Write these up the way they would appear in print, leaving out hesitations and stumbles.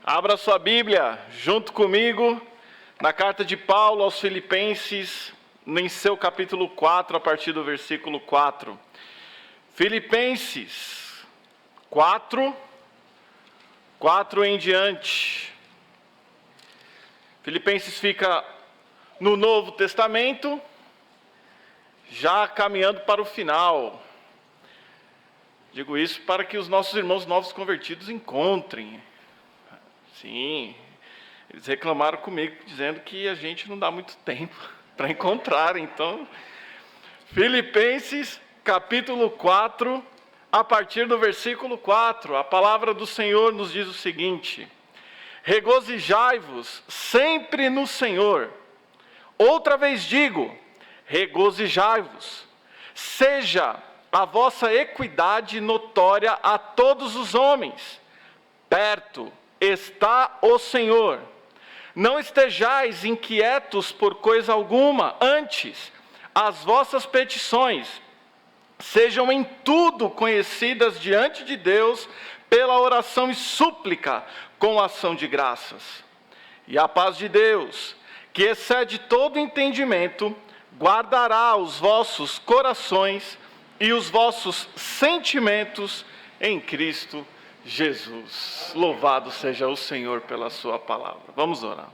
Abra sua Bíblia junto comigo na carta de Paulo aos Filipenses, em seu capítulo 4, a partir do versículo 4. Filipenses 4 em diante. Filipenses fica no Novo Testamento, já caminhando para o final. Digo isso para que os nossos irmãos novos convertidos encontrem. Sim, eles reclamaram comigo, dizendo que a gente não dá muito tempo para encontrar. Então, Filipenses capítulo 4, a partir do versículo 4, a palavra do Senhor nos diz o seguinte: regozijai-vos sempre no Senhor. Outra vez digo, regozijai-vos. Seja a vossa equidade notória a todos os homens. Perto está o Senhor. Não estejais inquietos por coisa alguma, antes, as vossas petições sejam em tudo conhecidas diante de Deus pela oração e súplica com ação de graças. E a paz de Deus, que excede todo entendimento, guardará os vossos corações e os vossos sentimentos em Cristo Jesus. Louvado seja o Senhor pela sua palavra. Vamos orar.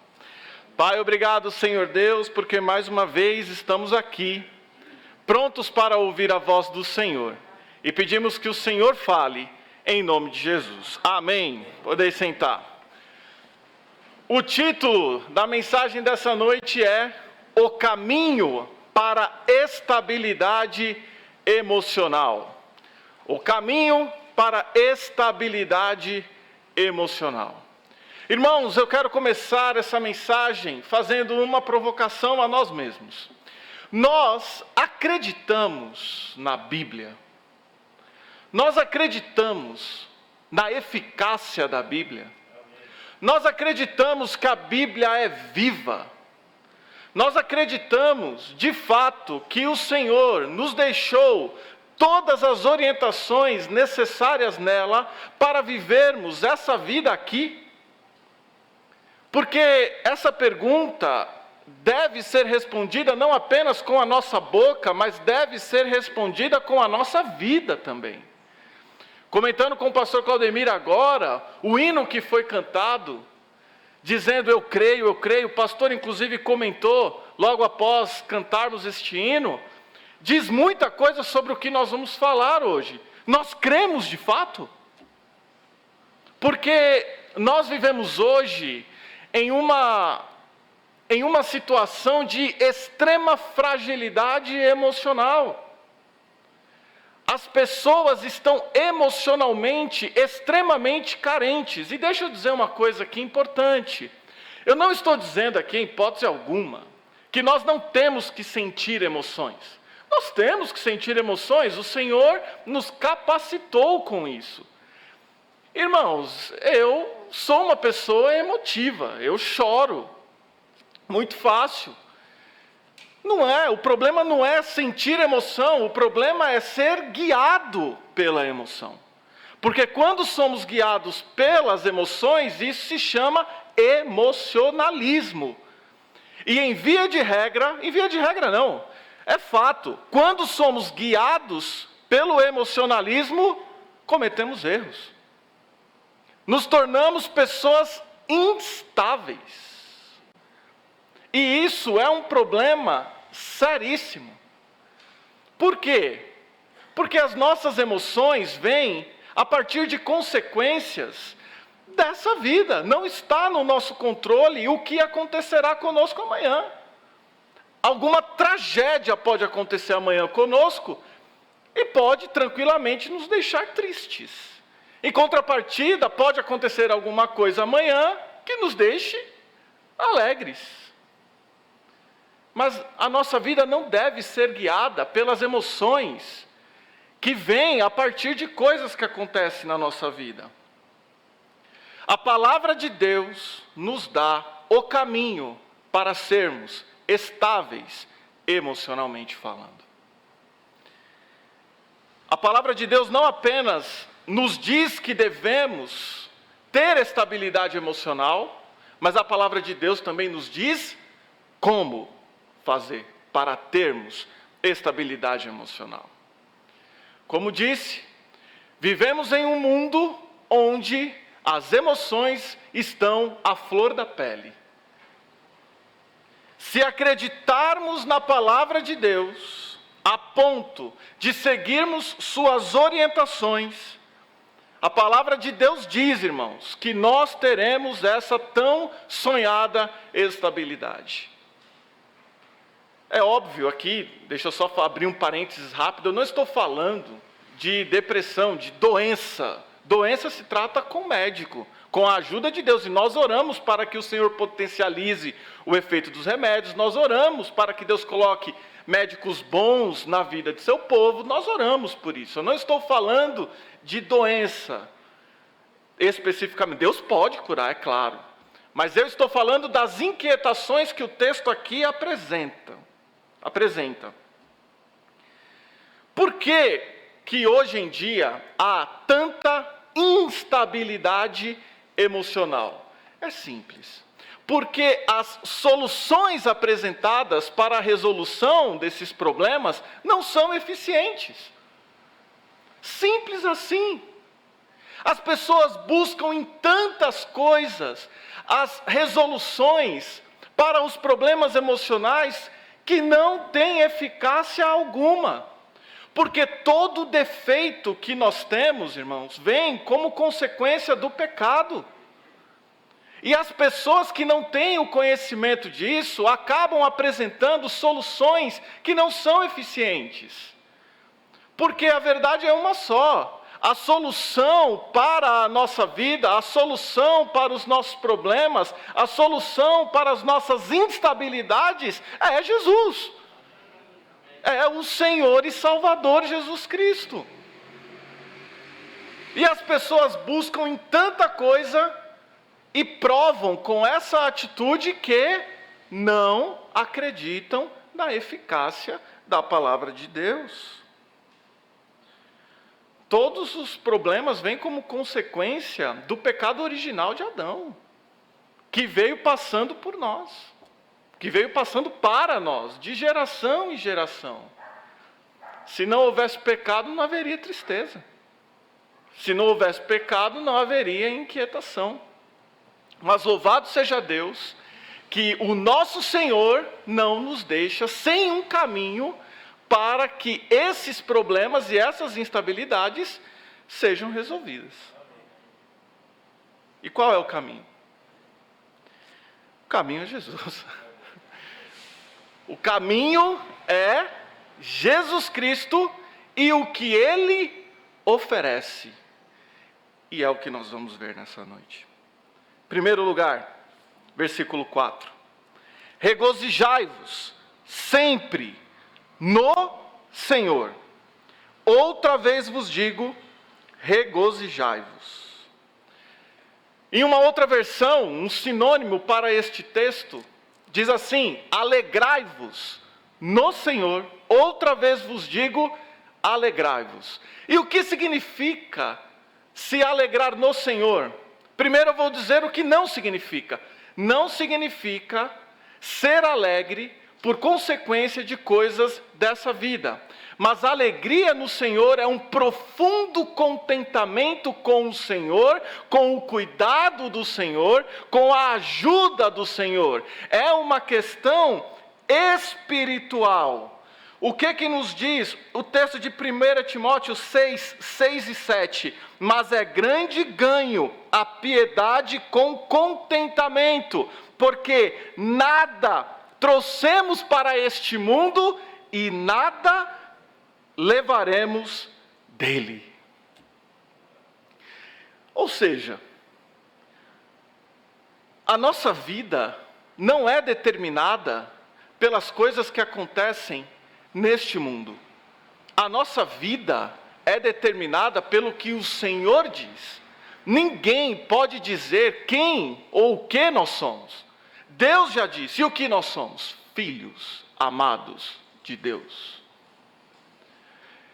Pai, obrigado, Senhor Deus, porque mais uma vez estamos aqui, prontos para ouvir a voz do Senhor. E pedimos que o Senhor fale em nome de Jesus. Amém. Podeis sentar. O título da mensagem dessa noite é O Caminho para a Estabilidade Emocional. O caminho para estabilidade emocional. Irmãos, eu quero começar essa mensagem fazendo uma provocação a nós mesmos. Nós acreditamos na Bíblia. Nós acreditamos na eficácia da Bíblia. Nós acreditamos que a Bíblia é viva. Nós acreditamos, de fato, que o Senhor nos deixou todas as orientações necessárias nela para vivermos essa vida aqui. Porque essa pergunta deve ser respondida não apenas com a nossa boca, mas deve ser respondida com a nossa vida também. Comentando com o pastor Claudemir agora, o hino que foi cantado, dizendo eu creio, o pastor inclusive comentou, logo após cantarmos este hino, diz muita coisa sobre o que nós vamos falar hoje. Nós cremos de fato? Porque nós vivemos hoje em uma situação de extrema fragilidade emocional. As pessoas estão emocionalmente extremamente carentes. E deixa eu dizer uma coisa aqui importante. Eu não estou dizendo aqui, em hipótese alguma, que nós não temos que sentir emoções. Nós temos que sentir emoções, o Senhor nos capacitou com isso. Irmãos, eu sou uma pessoa emotiva, eu choro, muito fácil. O problema não é sentir emoção, o problema é ser guiado pela emoção. Porque quando somos guiados pelas emoções, isso se chama emocionalismo. E em via de regra não, é fato, quando somos guiados pelo emocionalismo, cometemos erros. Nos tornamos pessoas instáveis. E isso é um problema seríssimo. Por quê? Porque as nossas emoções vêm a partir de consequências dessa vida. Não está no nosso controle o que acontecerá conosco amanhã. Alguma tragédia pode acontecer amanhã conosco e pode tranquilamente nos deixar tristes. Em contrapartida, pode acontecer alguma coisa amanhã que nos deixe alegres. Mas a nossa vida não deve ser guiada pelas emoções que vêm a partir de coisas que acontecem na nossa vida. A palavra de Deus nos dá o caminho para sermos estáveis emocionalmente falando. A palavra de Deus não apenas nos diz que devemos ter estabilidade emocional, mas a palavra de Deus também nos diz como fazer para termos estabilidade emocional. Como disse, vivemos em um mundo onde as emoções estão à flor da pele. Se acreditarmos na palavra de Deus, a ponto de seguirmos suas orientações, a palavra de Deus diz, irmãos, que nós teremos essa tão sonhada estabilidade. É óbvio aqui, deixa eu só abrir um parênteses rápido, eu não estou falando de depressão, de doença. Doença se trata com médico, com a ajuda de Deus. E nós oramos para que o Senhor potencialize o efeito dos remédios. Nós oramos para que Deus coloque médicos bons na vida de seu povo. Nós oramos por isso. Eu não estou falando de doença especificamente. Deus pode curar, é claro. Mas eu estou falando das inquietações que o texto aqui apresenta. Por que hoje em dia há tanta instabilidade emocional? É simples. Porque as soluções apresentadas para a resolução desses problemas não são eficientes. Simples assim. As pessoas buscam em tantas coisas as resoluções para os problemas emocionais que não têm eficácia alguma. Porque todo defeito que nós temos, irmãos, vem como consequência do pecado. E as pessoas que não têm o conhecimento disso acabam apresentando soluções que não são eficientes. Porque a verdade é uma só. A solução para a nossa vida, a solução para os nossos problemas, a solução para as nossas instabilidades é Jesus. É o Senhor e Salvador Jesus Cristo. E as pessoas buscam em tanta coisa e provam com essa atitude que não acreditam na eficácia da palavra de Deus. Todos os problemas vêm como consequência do pecado original de Adão, que veio passando por nós, que veio passando para nós, de geração em geração. Se não houvesse pecado, não haveria tristeza. Se não houvesse pecado, não haveria inquietação. Mas louvado seja Deus, que o nosso Senhor não nos deixa sem um caminho para que esses problemas e essas instabilidades sejam resolvidas. E qual é o caminho? O caminho é Jesus. O caminho é Jesus Cristo e o que Ele oferece. E é o que nós vamos ver nessa noite. Em primeiro lugar, versículo 4. Regozijai-vos sempre no Senhor. Outra vez vos digo, regozijai-vos. Em uma outra versão, um sinônimo para este texto, diz assim: alegrai-vos no Senhor. Outra vez vos digo, alegrai-vos. E o que significa se alegrar no Senhor? Primeiro eu vou dizer o que não significa. Não significa ser alegre por consequência de coisas dessa vida. Mas a alegria no Senhor é um profundo contentamento com o Senhor, com o cuidado do Senhor, com a ajuda do Senhor. É uma questão espiritual. O que nos diz o texto de 1 Timóteo 6, 6 e 7? Mas é grande ganho a piedade com contentamento, porque nada trouxemos para este mundo e nada levaremos dele. Ou seja, a nossa vida não é determinada pelas coisas que acontecem neste mundo. A nossa vida é determinada pelo que o Senhor diz. Ninguém pode dizer quem ou o que nós somos. Deus já disse. E o que nós somos? Filhos amados de Deus.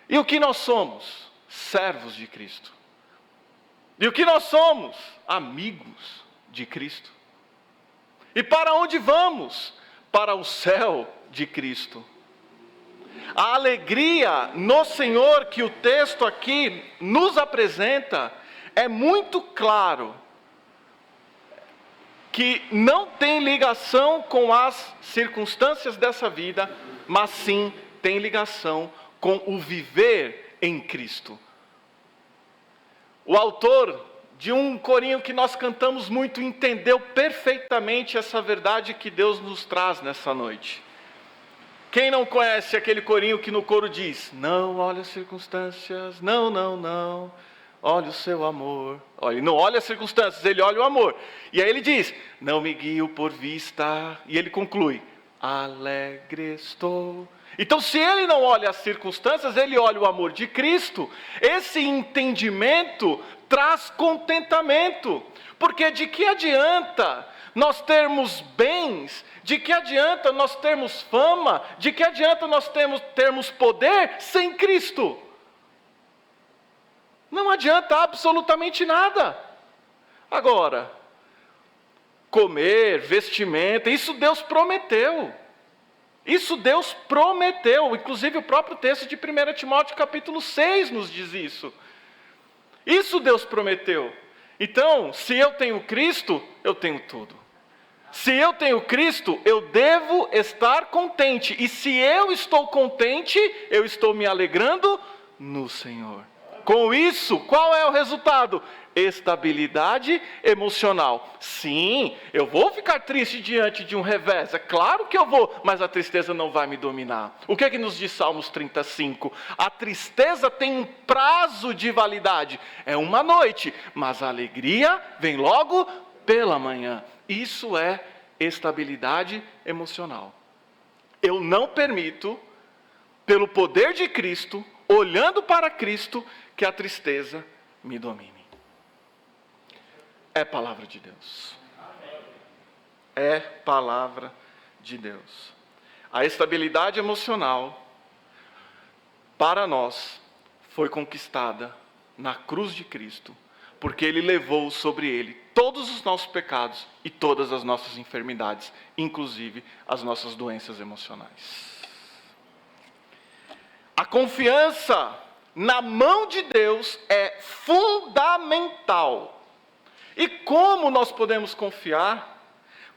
E o que nós somos? Servos de Cristo. E o que nós somos? Amigos de Cristo. E para onde vamos? Para o céu de Cristo. A alegria no Senhor que o texto aqui nos apresenta é muito claro que não tem ligação com as circunstâncias dessa vida, mas sim tem ligação com o viver em Cristo. O autor de um corinho que nós cantamos muito entendeu perfeitamente essa verdade que Deus nos traz nessa noite. Quem não conhece aquele corinho que no coro diz: não olha as circunstâncias, não, não, não, olha o seu amor. Olha, ele não olha as circunstâncias, ele olha o amor. E aí ele diz: não me guio por vista. E ele conclui: alegre estou. Então, se ele não olha as circunstâncias, ele olha o amor de Cristo. Esse entendimento traz contentamento. Porque de que adianta nós termos bens? De que adianta nós termos fama? De que adianta nós termos poder sem Cristo? Não adianta absolutamente nada. Agora, comer, vestimenta, isso Deus prometeu. Isso Deus prometeu. Inclusive o próprio texto de 1 Timóteo capítulo 6 nos diz isso. Isso Deus prometeu. Então, se eu tenho Cristo, eu tenho tudo. Se eu tenho Cristo, eu devo estar contente. E se eu estou contente, eu estou me alegrando no Senhor. Com isso, qual é o resultado? Estabilidade emocional. Sim, eu vou ficar triste diante de um revés, é claro que eu vou, mas a tristeza não vai me dominar. O que é que nos diz Salmos 35? A tristeza tem um prazo de validade, é uma noite, mas a alegria vem logo pela manhã. Isso é estabilidade emocional. Eu não permito, pelo poder de Cristo, olhando para Cristo, que a tristeza me domine. É palavra de Deus. É palavra de Deus. A estabilidade emocional, para nós, foi conquistada na cruz de Cristo, porque Ele levou sobre Ele todos os nossos pecados e todas as nossas enfermidades, inclusive as nossas doenças emocionais. A confiança na mão de Deus é fundamental. E como nós podemos confiar?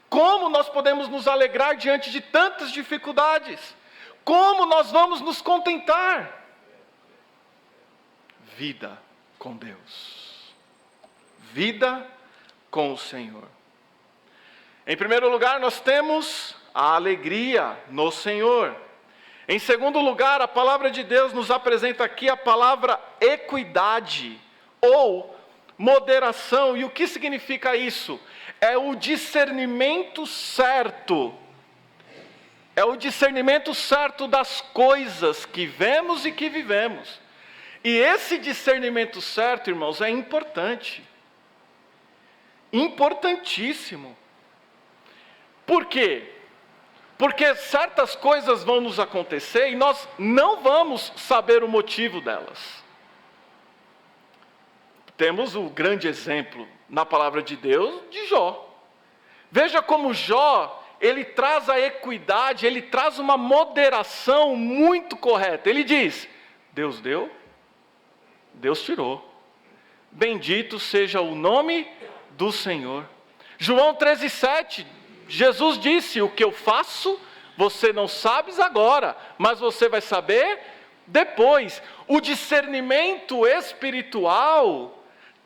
Como nós podemos nos alegrar diante de tantas dificuldades? Como nós vamos nos contentar? Vida com Deus. Vida com o Senhor. Em primeiro lugar, nós temos a alegria no Senhor. Em segundo lugar, a palavra de Deus nos apresenta aqui a palavra equidade, ou moderação. E o que significa isso? É o discernimento certo. É o discernimento certo das coisas que vemos e que vivemos. E esse discernimento certo, irmãos, é importante. Importantíssimo. Por quê? Porque certas coisas vão nos acontecer e nós não vamos saber o motivo delas. Temos o grande exemplo na palavra de Deus de Jó. Veja como Jó, ele traz a equidade, ele traz uma moderação muito correta. Ele diz: Deus deu, Deus tirou. Bendito seja o nome do Senhor. João 13,7, Jesus disse: o que eu faço, você não sabes agora, mas você vai saber depois. O discernimento espiritual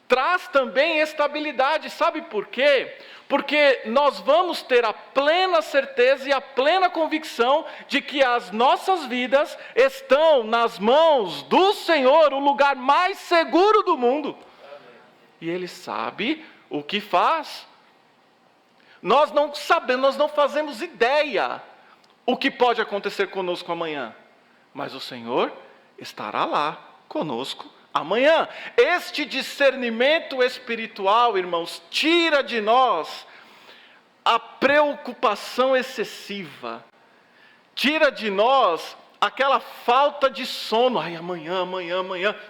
traz também estabilidade. Sabe por quê? Porque nós vamos ter a plena certeza e a plena convicção de que as nossas vidas estão nas mãos do Senhor, o lugar mais seguro do mundo. E Ele sabe o que faz. Nós não sabemos, nós não fazemos ideia o que pode acontecer conosco amanhã, mas o Senhor estará lá conosco amanhã. Este discernimento espiritual, irmãos, tira de nós a preocupação excessiva, tira de nós aquela falta de sono. Ai, amanhã,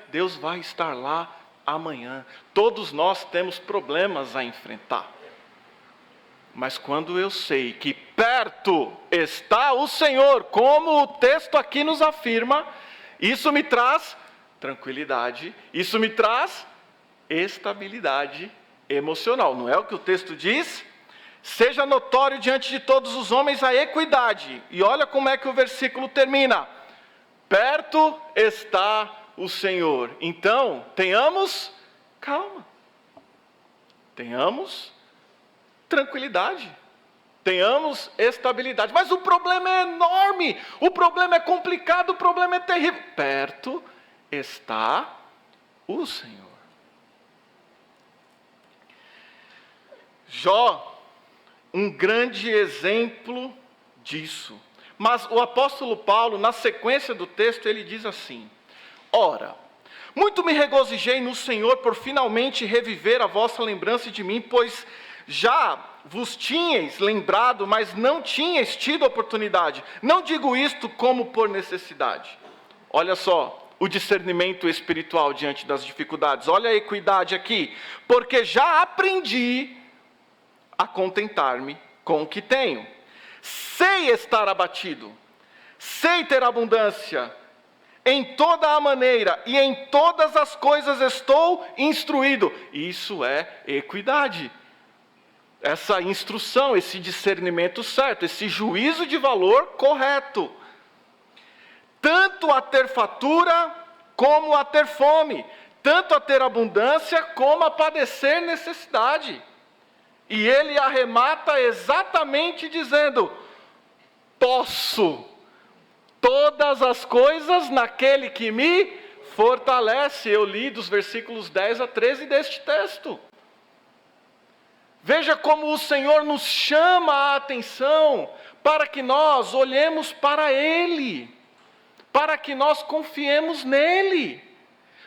Deus vai estar lá amanhã. Todos nós temos problemas a enfrentar. Mas quando eu sei que perto está o Senhor, como o texto aqui nos afirma, isso me traz tranquilidade, isso me traz estabilidade emocional. Não é o que o texto diz? Seja notório diante de todos os homens a equidade. E olha como é que o versículo termina. Perto está o Senhor. Então, tenhamos calma. Tenhamos tranquilidade. Tenhamos estabilidade. Mas o problema é enorme. O problema é complicado. O problema é terrível. Perto está o Senhor. Jó, um grande exemplo disso. Mas o apóstolo Paulo, na sequência do texto, ele diz assim: ora, muito me regozijei no Senhor por finalmente reviver a vossa lembrança de mim, pois já vos tinhais lembrado, mas não tinhais tido oportunidade. Não digo isto como por necessidade. Olha só o discernimento espiritual diante das dificuldades. Olha a equidade aqui. Porque já aprendi a contentar-me com o que tenho. Sei estar abatido, sei ter abundância, em toda a maneira e em todas as coisas estou instruído. Isso é equidade. Essa instrução, esse discernimento certo, esse juízo de valor correto. Tanto a ter fatura como a ter fome, tanto a ter abundância como a padecer necessidade. E ele arremata exatamente dizendo: posso todas as coisas naquele que me fortalece. Eu li dos versículos 10 a 13 deste texto. Veja como o Senhor nos chama a atenção para que nós olhemos para Ele, para que nós confiemos nele,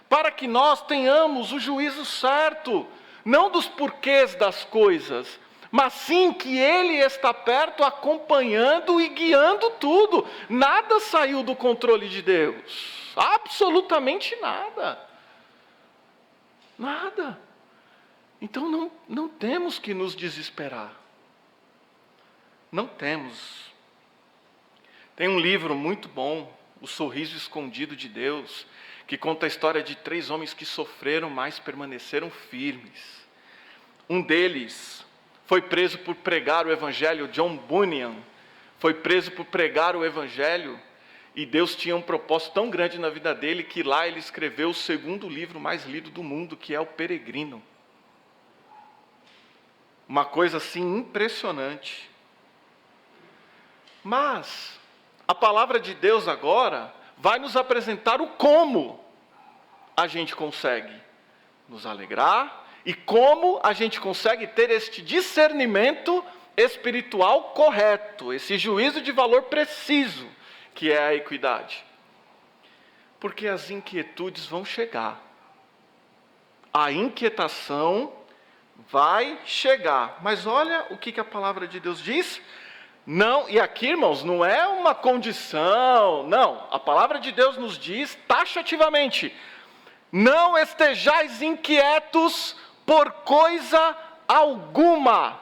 para que nós tenhamos o juízo certo, não dos porquês das coisas, mas sim que Ele está perto, acompanhando e guiando tudo. Nada saiu do controle de Deus, absolutamente nada. Nada. Então não temos que nos desesperar. Não temos. Tem um livro muito bom, O Sorriso Escondido de Deus, que conta a história de 3 homens que sofreram, mas permaneceram firmes. Um deles foi preso por pregar o Evangelho, John Bunyan, foi preso por pregar o Evangelho, e Deus tinha um propósito tão grande na vida dele, que lá ele escreveu o 2º livro mais lido do mundo, que é O Peregrino. Uma coisa assim impressionante. Mas a palavra de Deus agora vai nos apresentar o como a gente consegue nos alegrar e como a gente consegue ter este discernimento espiritual correto, esse juízo de valor preciso, que é a equidade. Porque as inquietudes vão chegar. A inquietação vai chegar. Mas olha o que a palavra de Deus diz. Não, e aqui, irmãos, não é uma condição, não. A palavra de Deus nos diz taxativamente: não estejais inquietos por coisa alguma.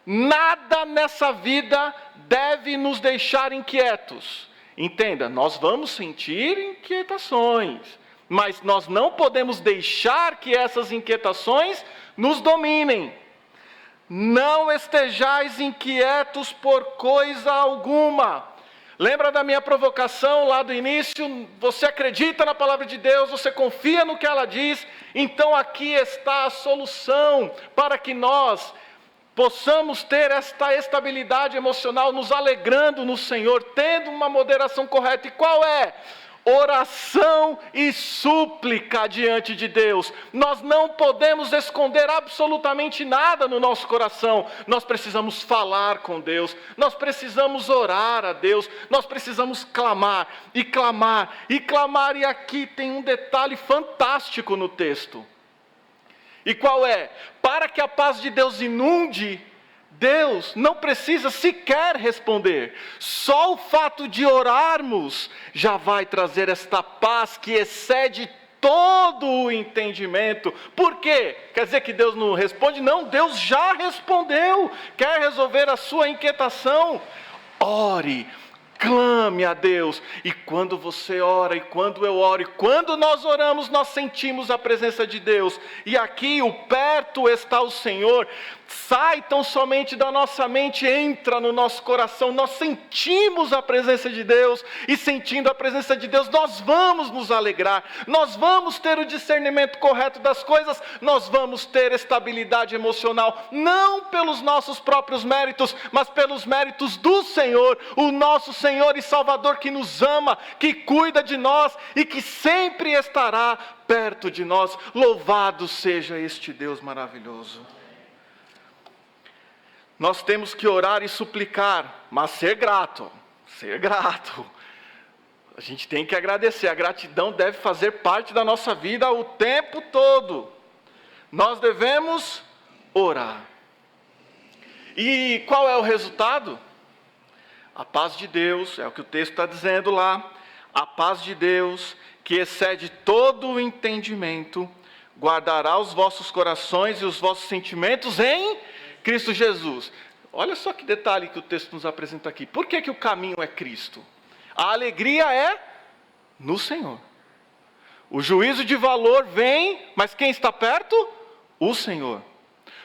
Nada nessa vida deve nos deixar inquietos. Entenda, nós vamos sentir inquietações, mas nós não podemos deixar que essas inquietações nos dominem. Não estejais inquietos por coisa alguma. Lembra da minha provocação lá do início? Você acredita na palavra de Deus, você confia no que ela diz, então aqui está a solução para que nós possamos ter esta estabilidade emocional, nos alegrando no Senhor, tendo uma moderação correta. E qual é? Oração e súplica diante de Deus. Nós não podemos esconder absolutamente nada no nosso coração. Nós precisamos falar com Deus, nós precisamos orar a Deus, nós precisamos clamar e clamar e clamar. E aqui tem um detalhe fantástico no texto. E qual é? Para que a paz de Deus inunde, Deus não precisa sequer responder. Só o fato de orarmos já vai trazer esta paz que excede todo o entendimento. Por quê? Quer dizer que Deus não responde? Não, Deus já respondeu. Quer resolver a sua inquietação? Ore, clame a Deus. E quando você ora, e quando eu oro, e quando nós oramos, nós sentimos a presença de Deus. E aqui, o perto está o Senhor. Sai tão somente da nossa mente, entra no nosso coração. Nós sentimos a presença de Deus. E sentindo a presença de Deus, nós vamos nos alegrar. Nós vamos ter o discernimento correto das coisas. Nós vamos ter estabilidade emocional. Não pelos nossos próprios méritos, mas pelos méritos do Senhor. O nosso Senhor e Salvador que nos ama, que cuida de nós e que sempre estará perto de nós. Louvado seja este Deus maravilhoso. Nós temos que orar e suplicar, mas ser grato. A gente tem que agradecer. A gratidão deve fazer parte da nossa vida o tempo todo. Nós devemos orar. E qual é o resultado? A paz de Deus, é o que o texto está dizendo lá. A paz de Deus, que excede todo o entendimento, guardará os vossos corações e os vossos sentimentos em Cristo Jesus. Olha só que detalhe que o texto nos apresenta aqui. Por que o caminho é Cristo? A alegria é no Senhor. O juízo de valor vem, mas quem está perto? O Senhor.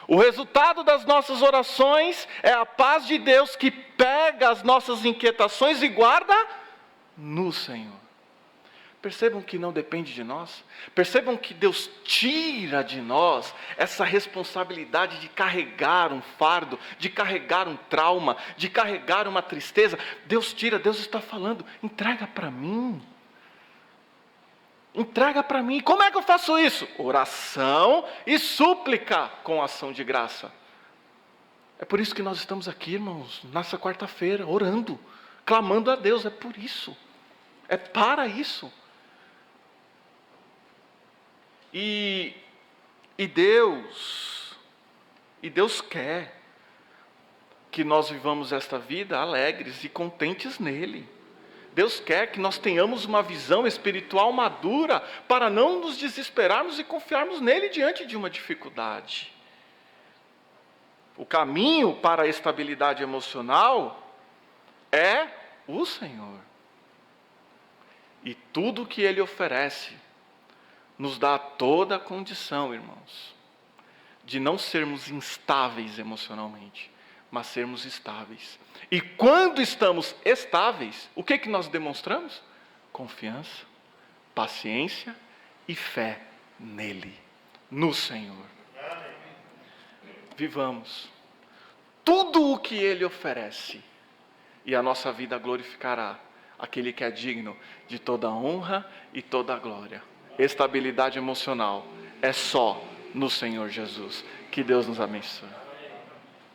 O resultado das nossas orações é a paz de Deus que pega as nossas inquietações e guarda no Senhor. Percebam que não depende de nós. Percebam que Deus tira de nós essa responsabilidade de carregar um fardo, de carregar um trauma, de carregar uma tristeza. Deus tira, Deus está falando, entrega para mim. Entrega para mim. Como é que eu faço isso? Oração e súplica com ação de graça. É por isso que nós estamos aqui, irmãos, nessa quarta-feira, orando, clamando a Deus. É por isso. É para isso. E Deus quer que nós vivamos esta vida alegres e contentes nele. Deus quer que nós tenhamos uma visão espiritual madura para não nos desesperarmos e confiarmos nele diante de uma dificuldade. O caminho para a estabilidade emocional é o Senhor. E tudo que ele oferece nos dá toda a condição, irmãos, de não sermos instáveis emocionalmente, mas sermos estáveis. E quando estamos estáveis, o que nós demonstramos? Confiança, paciência e fé nele, no Senhor. Vivamos tudo o que ele oferece, e a nossa vida glorificará aquele que é digno de toda honra e toda glória. Estabilidade emocional é só no Senhor Jesus. Que Deus nos abençoe.